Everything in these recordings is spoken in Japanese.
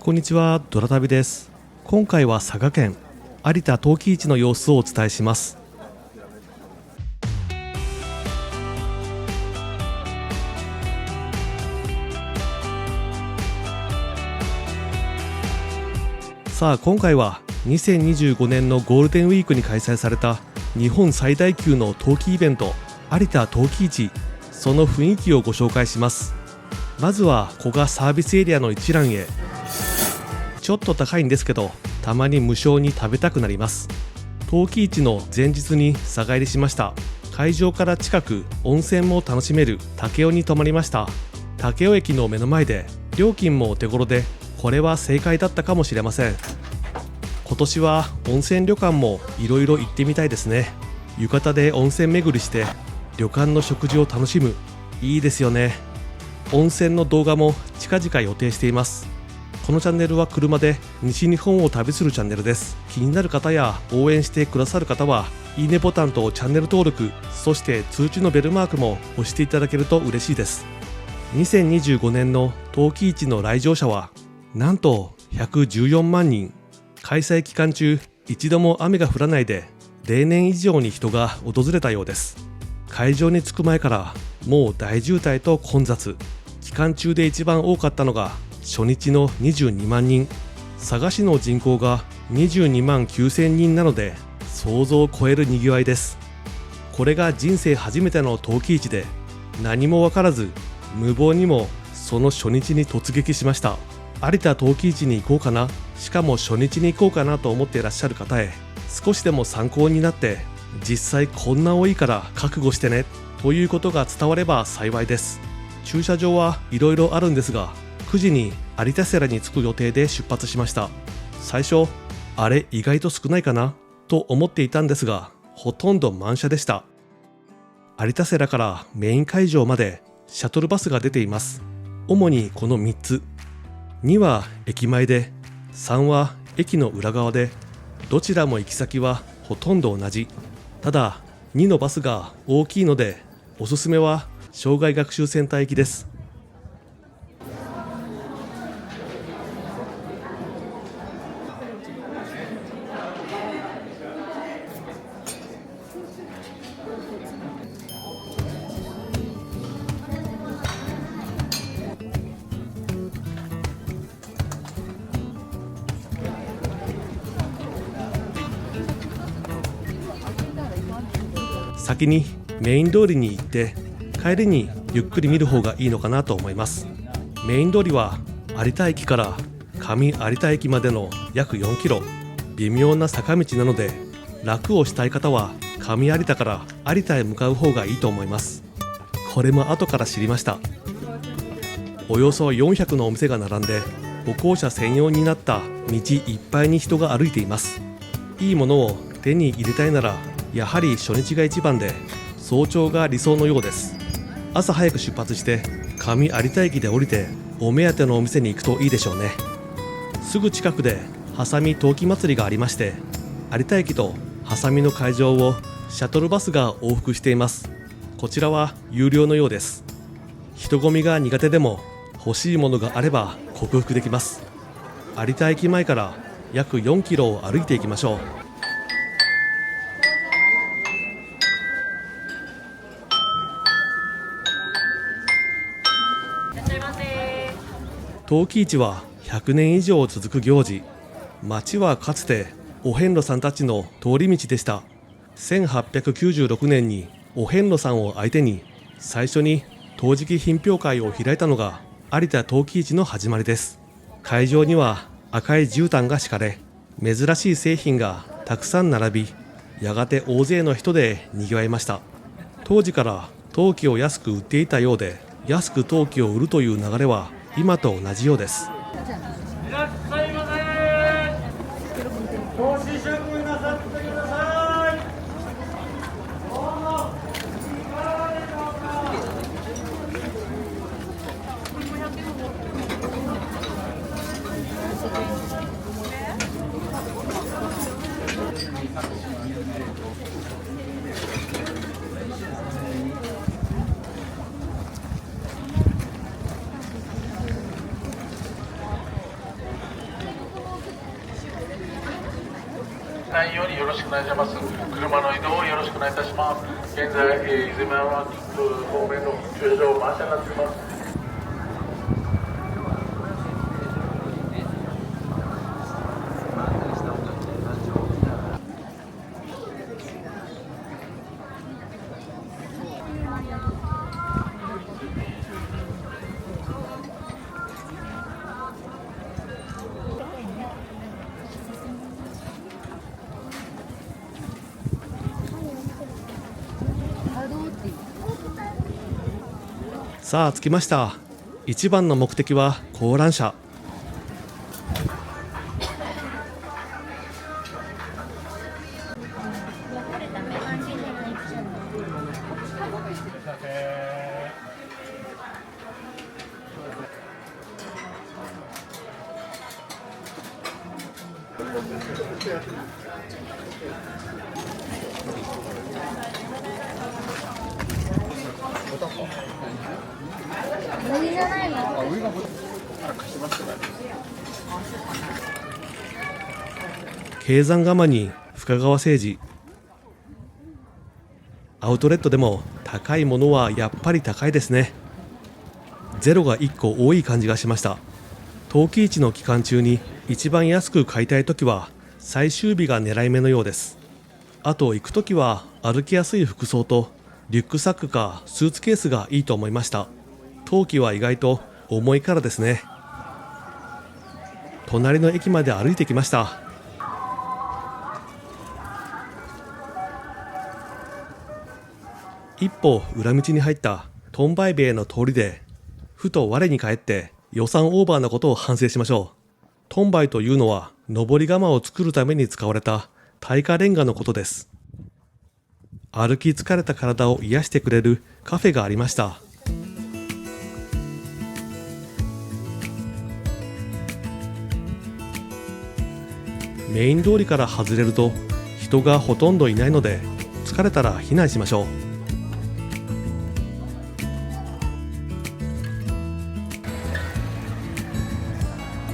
こんにちは、ドラ旅です。今回は佐賀県有田陶器市の様子をお伝えします。さあ今回は2025年のゴールデンウィークに開催された日本最大級の陶器イベント有田陶器市、その雰囲気をご紹介します。まずは古賀サービスエリアの一覧へ。ちょっと高いんですけど、たまに無償に食べたくなります。陶器市の前日に佐賀入りしました。会場から近く温泉も楽しめる武雄に泊まりました。武雄駅の目の前で料金もお手頃で、これは正解だったかもしれません。今年は温泉旅館もいろいろ行ってみたいですね。浴衣で温泉巡りして旅館の食事を楽しむ、いいですよね。温泉の動画も近々予定しています。このチャンネルは車で西日本を旅するチャンネルです。気になる方や応援してくださる方はいいねボタンとチャンネル登録、そして通知のベルマークも押していただけると嬉しいです。2025年の陶器市の来場者はなんと114万人。開催期間中一度も雨が降らないで例年以上に人が訪れたようです。会場に着く前からもう大渋滞と混雑。期間中で一番多かったのが初日の22万人。佐賀市の人口が22万9000人なので想像を超えるにぎわいです。これが人生初めての陶器市で、何も分からず無謀にもその初日に突撃しました。有田陶器市に行こうかな、しかも初日に行こうかなと思っていらっしゃる方へ少しでも参考になって、実際こんな多いから覚悟してねということが伝われば幸いです。駐車場はいろいろあるんですが、9時に有田セラに着く予定で出発しました。最初あれ意外と少ないかなと思っていたんですが、ほとんど満車でした。有田セラからメイン会場までシャトルバスが出ています。主にこの3つ。2は駅前で、3は駅の裏側で、どちらも行き先はほとんど同じ。ただ2のバスが大きいので、おすすめは障害学習センター行きです。先にメイン通りに行って帰りにゆっくり見る方がいいのかなと思います。メイン通りは有田駅から上有田駅までの約4キロ、微妙な坂道なので楽をしたい方は上有田から有田へ向かう方がいいと思います。これも後から知りました。およそ400のお店が並んで歩行者専用になった道いっぱいに人が歩いています。いいものを手に入れたいならやはり初日が一番で、早朝が理想のようです。朝早く出発して上有田駅で降りてお目当てのお店に行くといいでしょうね。すぐ近くでハサミ陶器祭りがありまして、有田駅とハサミの会場をシャトルバスが往復しています。こちらは有料のようです。人混みが苦手でも欲しいものがあれば克服できます。有田駅前から約4キロを歩いていきましょう。陶器市は100年以上続く行事。町はかつてお遍路さんたちの通り道でした。1896年にお遍路さんを相手に最初に陶磁器品評会を開いたのが有田陶器市の始まりです。会場には赤い絨毯が敷かれ、珍しい製品がたくさん並び、やがて大勢の人でにぎわいました。当時から陶器を安く売っていたようで、安く陶器を売るという流れは今と同じようです。いらっしゃいませ。ご試食なさってください。どうぞ。いかがでしょうか。ないようによろしくお願いします。車の移動をよろしくお願いいたします。現在、伊豆山方面の駐車場満車になっています。さあ着きました。一番の目的は観覧車。じゃないの？経山釜に深川製磁。アウトレットでも高いものはやっぱり高いですね。ゼロが1個多い感じがしました。陶器市の期間中に一番安く買いたいときは最終日が狙い目のようです。あと行くときは歩きやすい服装とリュックサックかスーツケースがいいと思いました。陶器は意外と重いからですね。隣の駅まで歩いてきました。一歩裏道に入ったトンバイベイの通りで、ふと我に返って予算オーバーなことを反省しましょう。トンバイというのは登り窯を作るために使われた耐火レンガのことです。歩き疲れた体を癒してくれるカフェがありました。メイン通りから外れると人がほとんどいないので、疲れたら避難しましょう。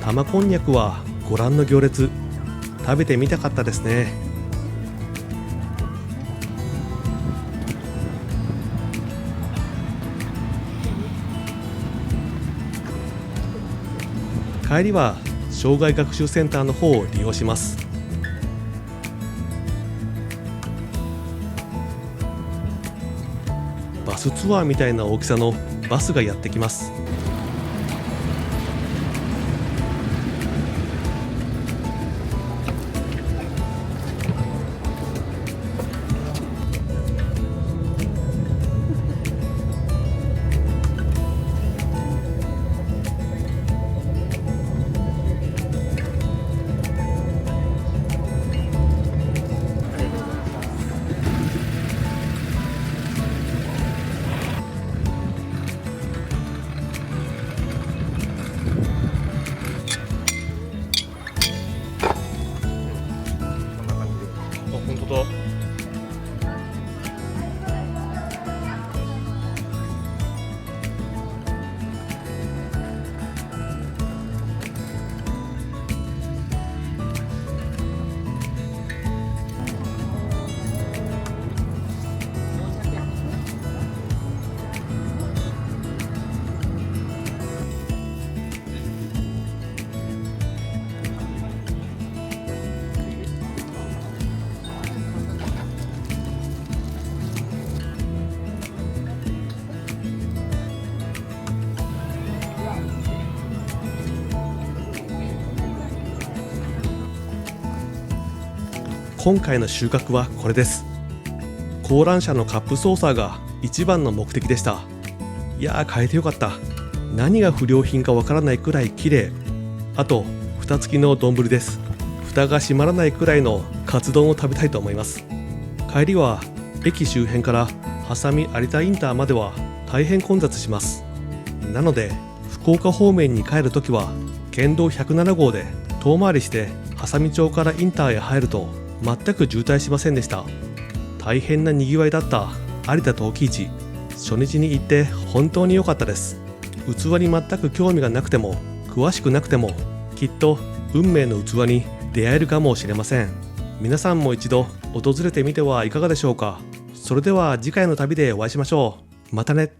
玉こんにゃくはご覧の行列。食べてみたかったですね。帰りは障害学習センターの方を利用します。バスツアーみたいな大きさのバスがやってきます。本当だ。今回の収穫はこれです。観覧車のカップソーサーが一番の目的でした。いやー、買えてよかった。何が不良品かわからないくらい綺麗。あと蓋付きの丼です。蓋が閉まらないくらいのカツ丼を食べたいと思います。帰りは駅周辺から波佐見有田インターまでは大変混雑します。なので福岡方面に帰るときは県道107号で遠回りして波佐見町からインターへ入ると全く渋滞しませんでした。大変なにぎわいだった有田陶器市、初日に行って本当に良かったです。器に全く興味がなくても詳しくなくてもきっと運命の器に出会えるかもしれません。皆さんも一度訪れてみてはいかがでしょうか。それでは次回の旅でお会いしましょう。またね。